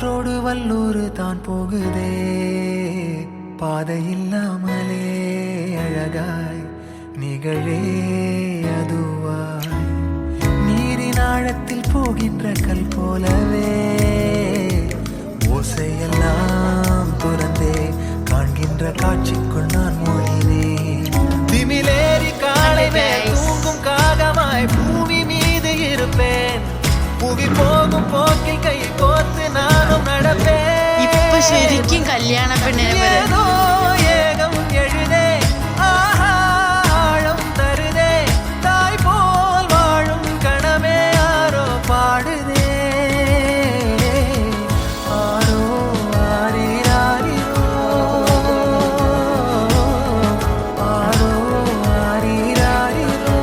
காற்றோடு வல்லூர் தான் போகுதே பாதை இல்லாமலே அழகாய் நிகழே அதுவாய் நீரின் ஆழத்தில் போகின்ற கல் போலவே ஓசையெல்லாம் துறந்தே காண்கின்ற காட்சிக்குள் நான் மொழினேன் திமிலேறி காலை மேல் தூங்கும் காகமாய் பூமி மீது இருப்பேன் பூவி போகும் போக்கில் கை கோர்த்து நானும் நடப்பேன் இப்ப ശരിക്കും കല്യാണ പെണ്ണിനെ ஏகம் எழுதே ஆழம் தருதே தாய் போல் வாழும் கணமே ஆரோ பாடுதே ஆரோ ஆரீராரிரோ ஆரோ ஆரீராரிரோ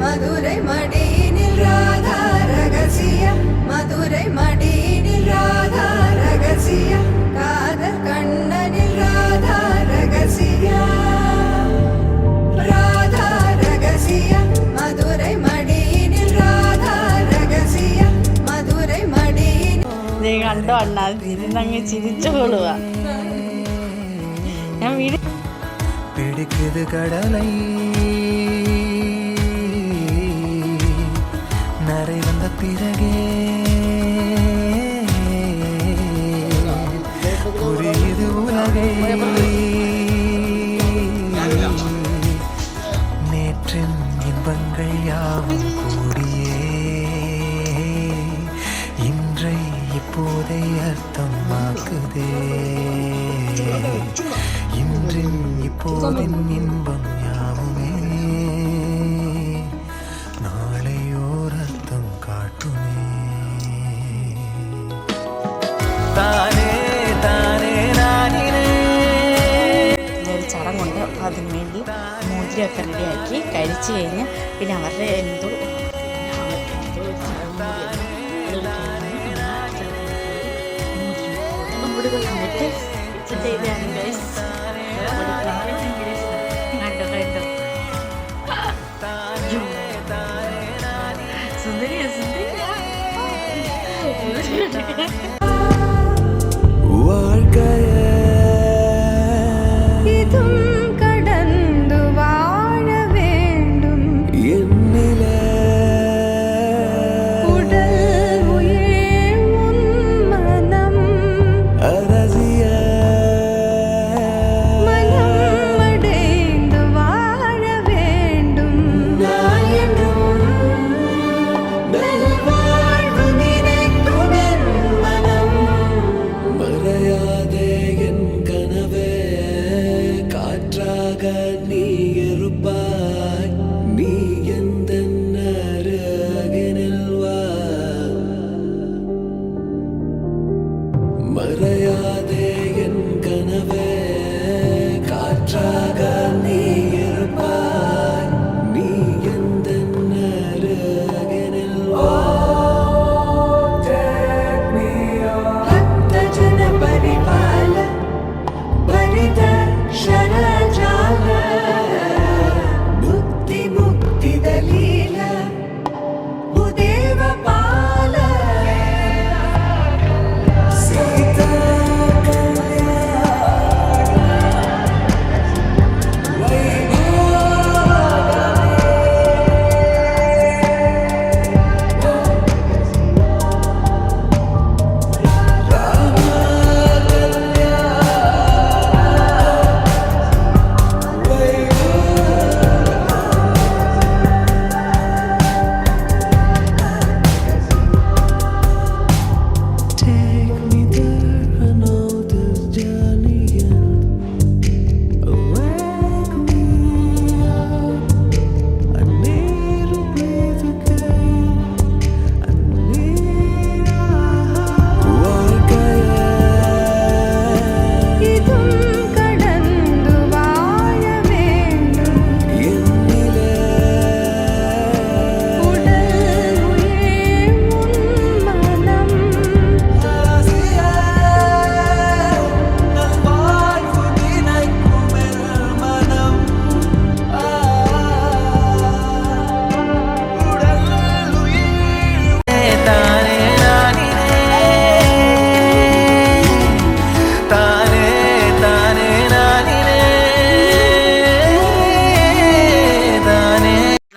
மதுரை மடியினில் ராதா ரகசியம் மதுரை மடியினில் ராதா ரகசியம் காதல் கண்ணனில் ராதா ரகசியம் ராதா ரகசியம் மதுரை மடியினில் ராதா ரகசியம் மதுரை மடியின் നീ കണ്ടോ അണ്ണാ തിരിഞ്ഞങ്ങ് ചിരിച്ചോളുക ഞാൻ വീട് பிடிக்குது கடலை நரை வந்த பிறகே புரியுது உலகை நேற்றின் இன்பங்கள் யாவும் கூடியே இன்றை இப்போதை அர்த்தமாக்குதே இன்றின் இப்போதின் இன்பம் யாவுமே நாளையோர் அர்த்தம் காட்டுமே താനേ താനേ നാനിനേ ഒരു ചടങ്ങുണ്ട് അപ്പോൾ അതിന് വേണ്ടി മോതിരമൊക്കെ റെഡിയാക്കി കഴിച്ച് കഴിഞ്ഞ് പിന്നെ അവരുടെ എന്തോ വന്നിട്ട് ചെയ്താണ് ഗൈസ് സുന്ദരിയാ സുന്ദരിയാ இதும் கடந்து வாழ வேண்டும் என்னிலே உடல் உயிர் உன் மனம் அரசிய மனம் அடைந்து வாழ வேண்டும் நாயனும் நல்வாழ்வு நினைக்கும் என் மனம்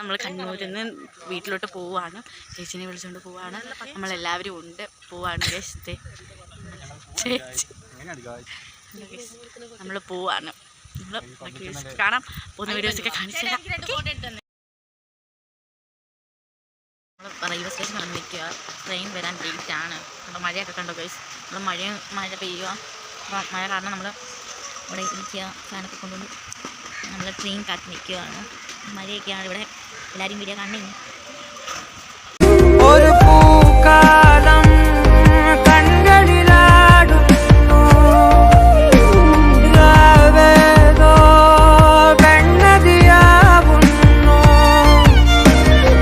നമ്മൾ കണ്ണൂരിൽ നിന്ന് വീട്ടിലോട്ട് പോവാണ്. ചേച്ചിനെ വിളിച്ചുകൊണ്ട് പോവാണ്. നമ്മളെല്ലാവരും ഉണ്ട്, പോവാണ് ചേച്ചി. നമ്മൾ പോവാണ്. നമ്മൾ കാണാം, പോകുന്ന വീഡിയോസൊക്കെ കാണിച്ചു തരാം. നമ്മൾ റെയിൽവേ സ്റ്റേഷൻ വന്നിരിക്കുക. ട്രെയിൻ വരാൻ ലേറ്റാണ്. നമ്മൾ മഴയൊക്കെ കണ്ടോ ഗൈസ്. നമ്മൾ മഴ പെയ്യുക. അപ്പം മഴ കാരണം നമ്മൾ ഇവിടെ നിൽക്കുക, ഫാനൊക്കെ കൊണ്ടുകൊണ്ട് നമ്മൾ ട്രെയിൻ കാത്ത് നിൽക്കുകയാണ്. മഴയൊക്കെയാണ് ഇവിടെ. എല്ലാവരും വീഡിയോ കാണുന്നു. ഒരു പൂക്കാലം കൺകളിലാടുന്നു, രാവേതോ പെണ്ണതിയാവുന്നു,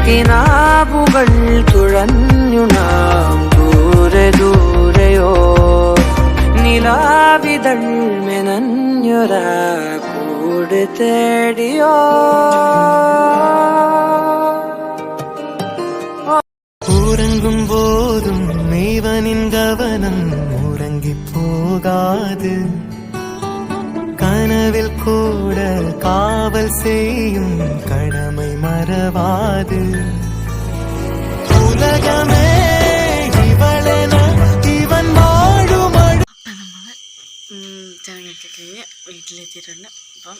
കിനാവുകൾ തുഴഞ്ഞു നാം ദൂരെ ദൂരെയോ, നിലാവിതൾ മെനഞ്ഞൊരാ കൂട് തേടിയോ. ഉറങ്ങും പോതും ഇവനിൻ ഗവനം ഉറങ്ങിപ്പോകാത്, കനവിൽ கூட காவல் செய்யும் கடமை மறவாது, உலகமே இவளென இவன் வாழும். ചടങ്ങൊക്കെ കഴിഞ്ഞ് വീട്ടിലെത്തിയിട്ടുണ്ട്. അപ്പം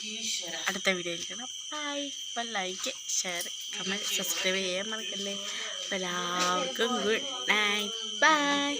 അടുത്ത വീഡിയോയിൽ കാണാം. ബൈ. അപ്പം ലൈക്ക്, ഷെയർ, കമൻറ്റ്, സബ്സ്ക്രൈബ് ചെയ്യാൻ മറക്കല്ലേ. അപ്പോൾ എല്ലാവർക്കും ഗുഡ് നൈറ്റ്. ബൈ.